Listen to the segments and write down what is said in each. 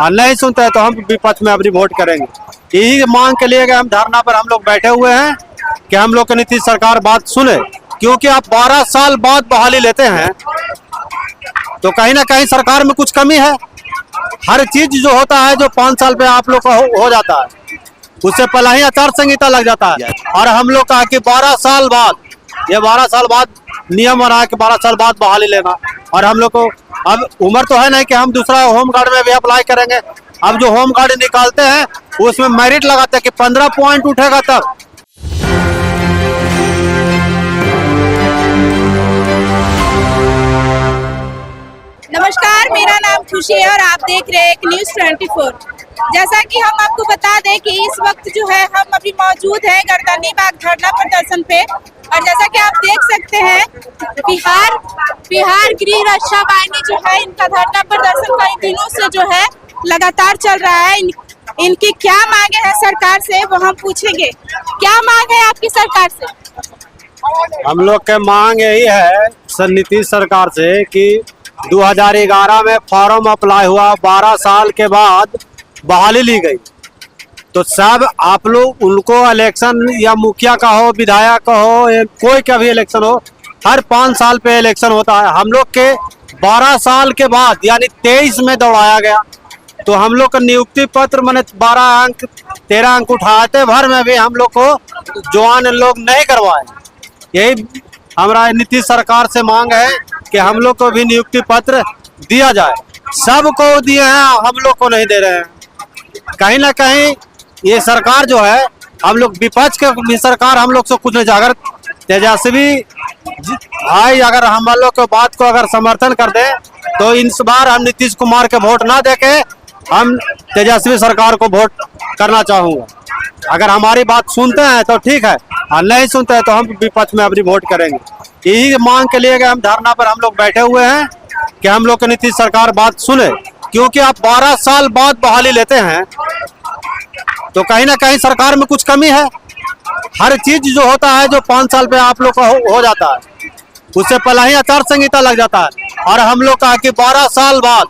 और नहीं सुनते हैं तो हम विपक्ष में अपनी वोट करेंगे। यही मांग के लिए हम धरना पर हम लोग बैठे हुए हैं कि हम लोग की नीतीश सरकार बात सुने, क्योंकि आप 12 साल बाद बहाली लेते हैं तो कहीं ना कहीं सरकार में कुछ कमी है। हर चीज जो होता है जो 5 साल पे आप लोग का हो जाता है, उससे पहले ही आचार संहिता लग जाता है। और हम लोग का कि 12 साल बाद, ये 12 साल बाद नियम बना है कि 12 साल बाद बहाली लेना। और हम लोग को अब उम्र तो है नहीं कि हम दूसरा होम गार्ड में भी अप्लाई करेंगे। अब जो होम गार्ड निकालते हैं उसमें मेरिट लगाते हैं कि 15 पॉइंट उठेगा तब। नमस्कार, मेरा नाम खुशी है और आप देख रहे हैं एक न्यूज़ 24। जैसा कि हम आपको बता दें कि इस वक्त जो है हम अभी मौजूद हैं गर्दनी बाग धरना प्रदर्शन पे। और जैसा कि आप देख सकते हैं बिहार गृह रक्षा वाहिनी जो है इनका धरना प्रदर्शन कई दिनों से जो है लगातार चल रहा है। इनकी क्या मांगे हैं सरकार से वो हम पूछेंगे। क्या मांग है आपकी सरकार से? हम लोग के मांग यही है नीतीश सरकार से कि 2011 में फॉर्म अप्लाई हुआ, 12 साल के बाद बहाली ली गई, तो सब आप लोग उनको इलेक्शन या मुखिया का हो, विधायक का हो, कोई का भी इलेक्शन हो, हर 5 साल पे इलेक्शन होता है। हम लोग के 12 साल के बाद यानी 23 में दौड़ाया गया, तो हम लोग का नियुक्ति पत्र मैंने 12 अंक 13 अंक उठाते भर में भी हम लोग को जवान लोग नहीं करवाए। यही हमारा नीतीश सरकार से मांग है कि हम लोग को भी नियुक्ति पत्र दिया जाए। सबको दिए हैं, हम लोग को नहीं दे रहे हैं। कहीं ना कहीं ये सरकार जो है, हम लोग विपक्ष के भी सरकार हम लोग से कुछ नहीं। अगर तेजस्वी भाई अगर हम लोग के बात को अगर समर्थन कर दे तो इस बार हम नीतीश कुमार के वोट ना देके हम तेजस्वी सरकार को वोट करना चाहूँगा। अगर हमारी बात सुनते हैं तो ठीक है, और नहीं सुनते हैं तो हम विपक्ष में अपनी वोट करेंगे। यही मांग के लिए हम धरना पर हम लोग बैठे हुए हैं कि हम लोग की नीतीश सरकार बात सुने, क्योंकि आप 12 साल बाद बहाली लेते हैं तो कहीं ना कहीं सरकार में कुछ कमी है। हर चीज जो होता है जो 5 साल पे आप लोग का हो जाता है, उससे पहले ही आचार संहिता लग जाता है। और हम लोग का कि 12 साल बाद,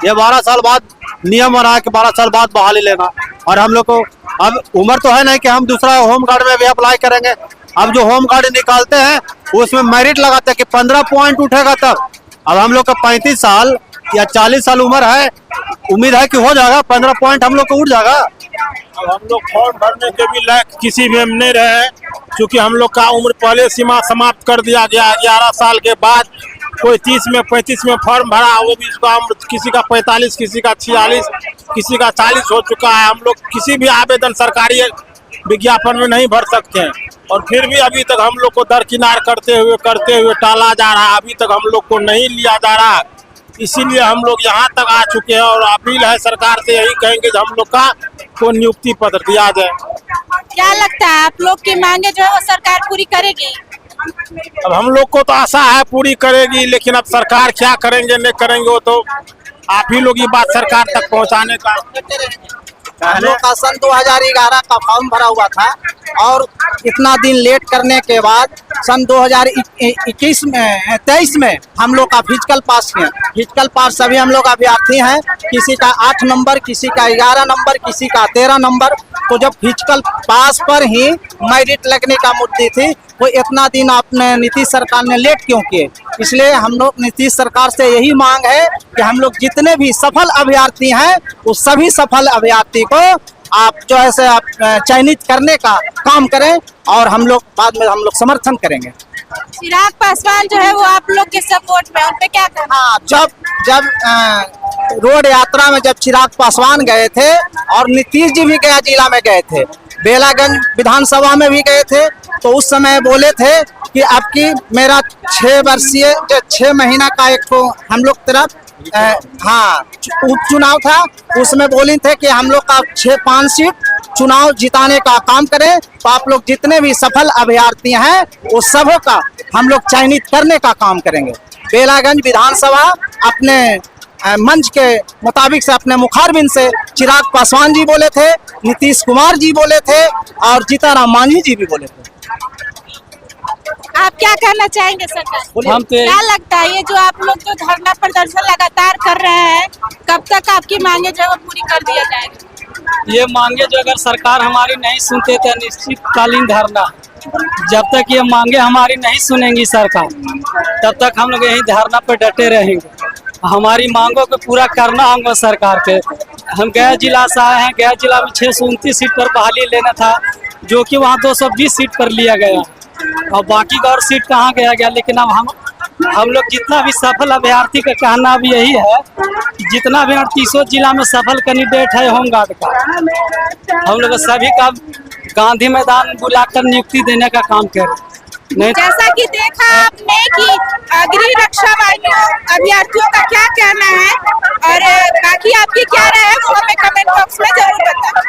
ये 12 साल बाद नियम बना है कि 12 साल बाद बहाली लेना। और हम लोग को अब उम्र तो है नहीं कि हम दूसरा होम गार्ड में भी अप्लाई करेंगे। अब जो होम गार्ड निकालते हैं उसमें मेरिट लगाते हैं कि 15 पॉइंट उठेगा तब। अब हम लोग का 35 साल या 40 साल उम्र है, उम्मीद है कि हो जाएगा 15 पॉइंट हम लोग को उठ जाएगा। अब हम लोग फॉर्म भरने के भी लायक किसी में नहीं रहे, क्योंकि हम लोग का उम्र पहले सीमा समाप्त कर दिया गया। 11 साल के बाद कोई 30 में 35 में फॉर्म भरा, वो भी उसका उम्र किसी का 45, किसी का 46, किसी का 40 हो चुका है। हम लोग किसी भी आवेदन सरकारी विज्ञापन में नहीं भर सकते हैं, और फिर भी अभी तक हम लोग को दरकिनार करते हुए टाला जा रहा है। अभी तक हम लोग को नहीं लिया जा रहा, इसीलिए हम लोग यहाँ तक आ चुके हैं। और अपील है सरकार से, यही कहेंगे कि हम लोग का को नियुक्ति पत्र दिया जाए। क्या लगता है आप लोग की मांगे जो है वो सरकार पूरी करेगी? अब हम लोग को तो आशा है पूरी करेगी, लेकिन अब सरकार क्या करेंगे नहीं करेंगे वो तो आप ही लोग ये बात सरकार तक पहुँचाने का। हम लोग का सन 2011 का फॉर्म भरा हुआ था, और इतना दिन लेट करने के बाद सन 2023 में हम लोग का फिजिकल पास किया। फिजिकल पास सभी हम लोग अभ्यर्थी हैं, किसी का 8 नंबर, किसी का 11 नंबर, किसी का 13 नंबर। तो जब फिजिकल पास पर ही मेरिट लगने का मुद्दे थी, तो इतना दिन आपने नीतीश सरकार ने लेट क्यों किए? इसलिए हम लोग नीतीश सरकार से यही मांग है कि हम लोग जितने भी सफल अभ्यर्थी हैं उस सभी सफल अभ्यर्थी को आप जो है आप चयनित करने का काम करें, और हम लोग बाद में हम लोग समर्थन करेंगे। चिराग पासवान जो है वो आप लोग के सपोर्ट में, उन पे क्या कहना? हाँ, जब रोड यात्रा में जब चिराग पासवान गए थे और नीतीश जी भी गया जिला में गए थे, बेलागंज विधानसभा में भी गए थे, तो उस समय बोले थे कि आपकी मेरा 6 वर्षीय जो 6 महीना का एक तो हम लोग तरफ उपचुनाव था, उसमें बोले थे कि हम लोग का 5 सीट चुनाव जिताने का काम करें। तो आप लोग जितने भी सफल अभ्यर्थी हैं उस सबों का हम लोग चयनित करने का काम करेंगे। बेलागंज विधानसभा अपने मंच के मुताबिक से अपने मुखारबिन से चिराग पासवान जी बोले थे, नीतीश कुमार जी बोले थे, और जीताराम मांझी जी भी बोले थे। आप क्या कहना चाहेंगे सरकार? हम तो क्या लगता है ये जो आप लोग जो धरना प्रदर्शन लगातार कर रहे हैं, कब तक आपकी मांगे जो है वो पूरी कर दिया जाएगा? ये मांगे जो अगर सरकार हमारी नहीं सुनते तो निश्चितकालीन धरना, जब तक ये मांगे हमारी नहीं सुनेंगी सरकार तब तक हम लोग यही धरना पर डटे रहेंगे। हमारी मांगों को पूरा करना होगा सरकार के। हम गया जिला से आए हैं, गया जिला में 629 सीट पर बहाली लेना था, जो कि वहाँ 220 सीट पर लिया गया और बाकी का और सीट कहाँ गया। लेकिन अब हम लोग जितना भी सफल अभ्यर्थी का कहना भी यही है कि जितना भी 38 जिला में सफल कैंडिडेट है होमगार्ड का, हम लोग सभी का गांधी मैदान बुलाकर नियुक्ति देने का काम करें। नहीं जैसा कि देखा आपने कि गृह रक्षा वाहिनियों अभ्यर्थियों का क्या कहना है और बाकी आपकी क्या राय है वो हमें कमेंट बॉक्स में जरूर बताएं।